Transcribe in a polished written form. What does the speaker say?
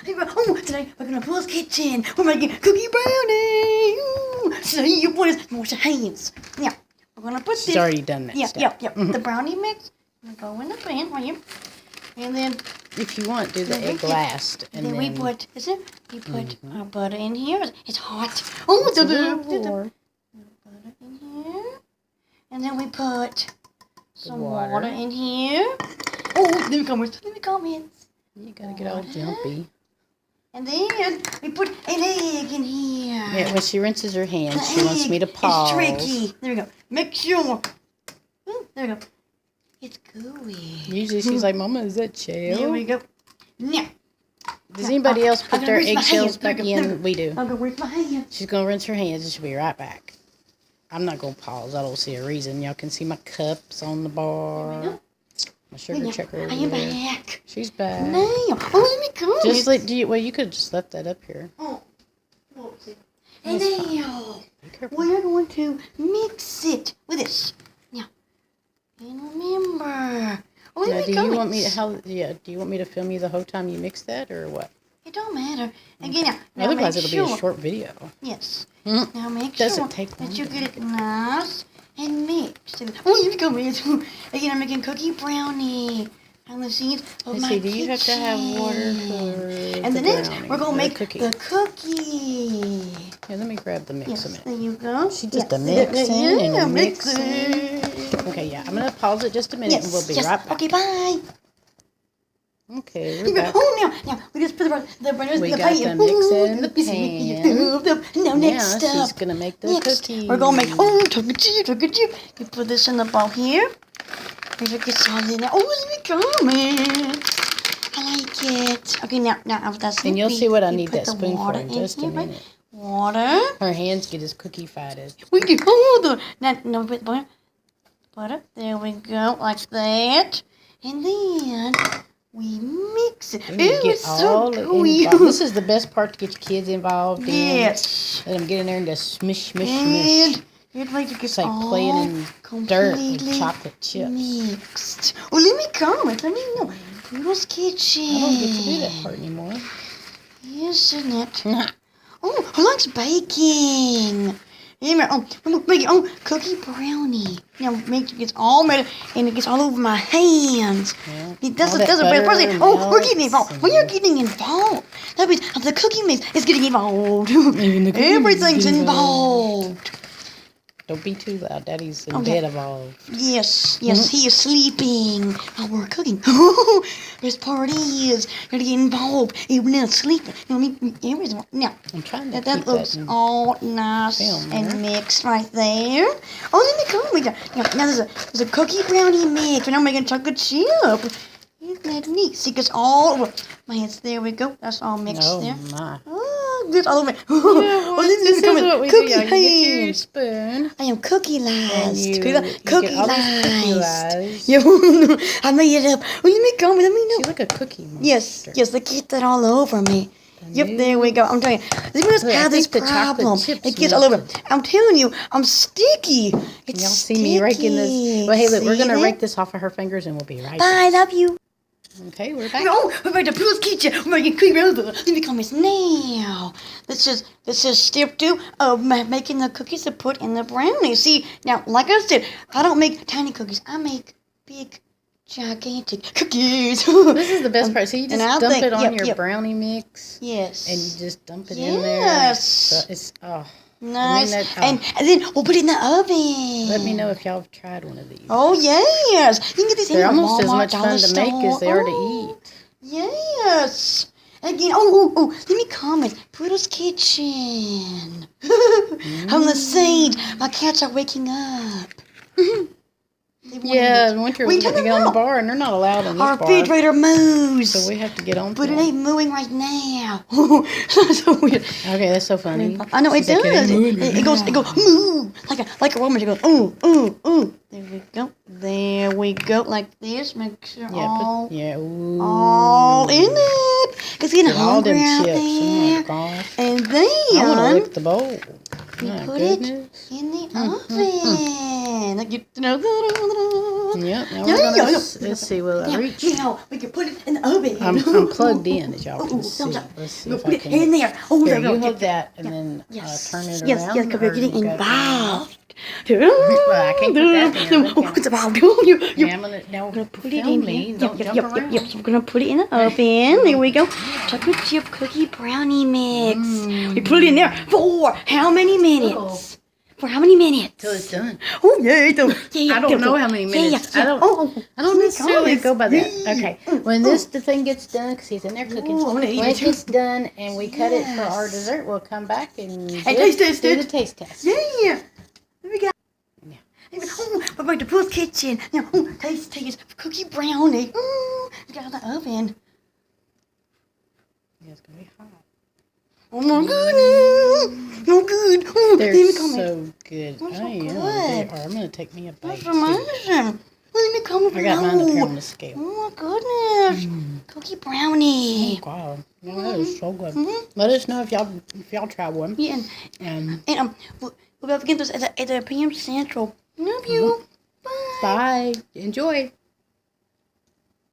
Oh, today we're gonna Poodles Kitchen. We're making cookie brownie. Ooh. So you put us wash your hands. Now we're gonna put She's this. already done that. Yep. The brownie mix. We're gonna go in the pan right here, and then if you want, do the egg last, and then we put. We put our butter in here. It's hot. Oh, it's a little more. Butter in here, and then we put some water in here. Oh, let me comments. You gotta get all jumpy. And then we put an egg in here. Yeah, when she rinses her hands, she wants me to pause. It's tricky. There we go. Make sure. There we go. It's gooey. Usually she's like, Mama, is that shell? There we go. Now. Does anybody else put their eggshells back in? We do. I'm going to rinse my hands. She's going to rinse her hands and she'll be right back. I'm not going to pause. I don't see a reason. Y'all can see my cups on the bar. My sugar checker over there. Back. She's back. Now. Oh, let me go. Just well, you could have just left that up here. Oh. And now, we're going to mix it with this. Now, and remember. Oh, now, do you want me to film you the whole time you mix that, or what? It don't matter. Again, now otherwise it'll be a short video. Yes. Mm. Now make sure that you get it nice and mixed. Oh, you come in. Again, I'm making cookie brownie on the scenes of my kitchen. Do you have to have water for and the next, brownie, we're going to make cookie? the cookie. Here, let me grab the mix a minute. There you go. She's just a mixing and a mixing. Okay, yeah, I'm going to pause it just a minute and we'll be right back. Okay, bye. Okay, we're back. Oh, now, we just put the pan. We got the mix in the pan. Now, next up. She's going to make the cookies. We're going to make, chocolate chip. You put this in the bowl here. If it gets all in there. Oh, let me comment. I like it. Okay, now after that's and you'll see what I need that spoon for in just a minute. Water. Her hands get as cookie-fied as. We can hold the. Now, put butter. There we go, like that. And then we mix it. It's so gooey. This is the best part to get your kids involved in. Yes. Let them get in there and just smish. It's like playing in dirt with chocolate chips. Mixed. Well, let me comment. Let me know. Poodles Kitchen. I don't get to do that part anymore. Isn't it? Oh, who likes baking? We're making cookie brownie. Now make sure it gets all made and it gets all over my hands. Yeah, it doesn't we're getting involved. We are getting involved. That means the cookie mix is getting involved. Everything's involved. Don't be too loud. Daddy's in bed involved. Yes, he is sleeping while we're cooking. This party is going to get involved even in sleeping. Now, I'm trying to that looks all nice and mixed right there. Oh, let me come. Now there's a cookie brownie mix, and I'm making chocolate chip. Isn't that neat? See, it's all over my hands. There we go. That's all mixed there. My. It's all over. This is what we do. You get your spoon. I am cookie-lized. Cookie-lized. Yeah, I made it up. Well, let me know. She's like a cookie monster. Yes, they get that all over me. Yep, there we go. I'm telling you, this must have this problem. It gets all over. I'm telling you, I'm sticky. It's y'all see me raking this. Well, hey, look, we're going to rake this off of her fingers and we'll be right back. Bye, love you. Okay, we're back. We're back to Poodles Kitchen. We're making cookie brownie. Let me comments now. This is step 2 of making the cookies to put in the brownie. See, now, like I said, I don't make tiny cookies. I make big, gigantic cookies. This is the best part. So you just dump it on your brownie mix. Yes. And you just dump it in there. Yes. So it's, nice. And then we'll put it in the oven. Let me know if y'all have tried one of these. Oh, yes. You can get these They're almost Walmart, as much fun to make as they are to eat. Yes. Again, let me comment. Poodles Kitchen. On the scene. My cats are waking up. Yeah, in winter we have to get on the bar, and they're not allowed in this bar. Our refrigerator moves. So we have to get on. But it ain't moving right now. So weird. Okay, that's so funny. I know it does. It goes moo like a woman. It goes ooh. There we go, like this. Make sure all in it. Cause getting hungry out there. Oh my gosh. And then I want to lick the bowl. we My put goodness. it in the oven. Like you know. Yep. Now Yeah, we're gonna, yeah. let's see, will I reach? Now we can put it in the oven. I'm plugged in, as y'all can Ooh, see. thumbs up. Let's see We'll if put I it can. in there. Oh, Here, there we you go. hold that and then Yes. turn it Yes, around. yes, because we're or getting you got it around? involved. Well, I can't put that in there. Oh, it's about Yeah, I'm gonna now put it film in me. here. Don't jump around. Yep. We're gonna put it in the oven. There we go. Chocolate chip cookie brownie mix. We put it in there for how many minutes? For how many minutes? Till it's done. Oh yeah, I don't know how many minutes. I don't necessarily go by that. Okay, when the thing gets done, because he's in there cooking. When it gets done and we cut it for our dessert, we'll come back and do the taste test. Yeah. There we go. We're going to Poodles kitchen. Now, taste cookie brownie. We got it in the oven. Yeah, it's gonna be hot. Oh my goodness. No good. They're so good. They're so I am. good. They are. I'm gonna take me a bite That's too. amazing. Let me come. I got mine up here on the scale. Oh my goodness. Cookie brownie. Wow, that is so good. Let us know if y'all try one. Yeah, and we'll be up against this at the PM Central. Love you. Bye. Bye. Enjoy.